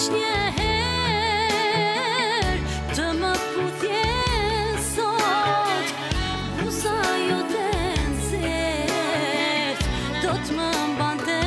veç një herë të më puthje sot, buza jote nxehtë do t'më mbante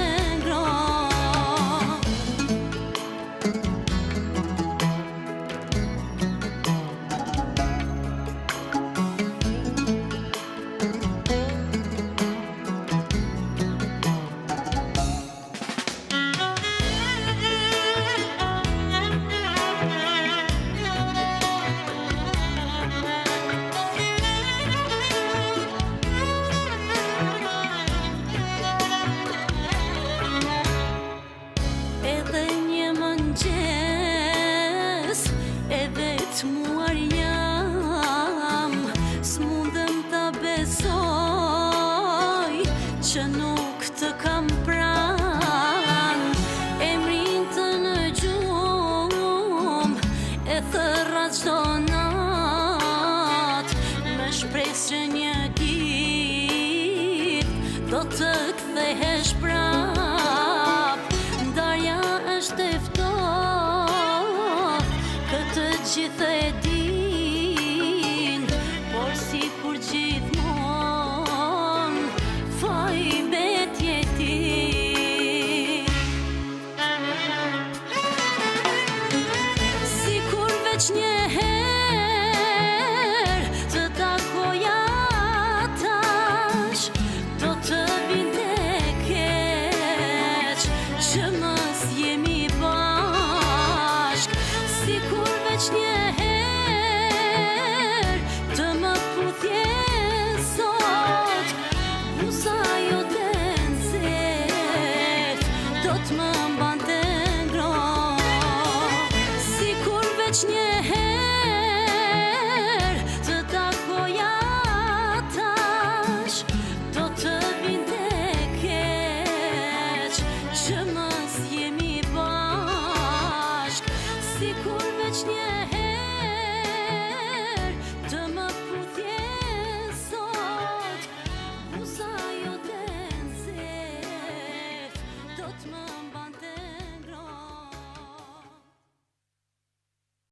muar jam, s'mundem ta besoj që nuk të kam pran. Emrin të në gjumë e thërra çdo nat, me shpresë që një ditë do të kthehesh prap. Ndarja është e ftohtë, këtë gjithë e din, por si kur gjithmon faj betje ti. Si kur veç një herë të takoja tash, do të vinte keq që mos jemi bashk. Si kur veç një herë të më puthje sot, buza jote nxehtë do t'më mbante ngrohtë. Si kur veç një herë të takoja tash, do të vinte keq që mos jemi bashk. Si kur veç një herë të më puthje sot, buza jote nxehtë do t'më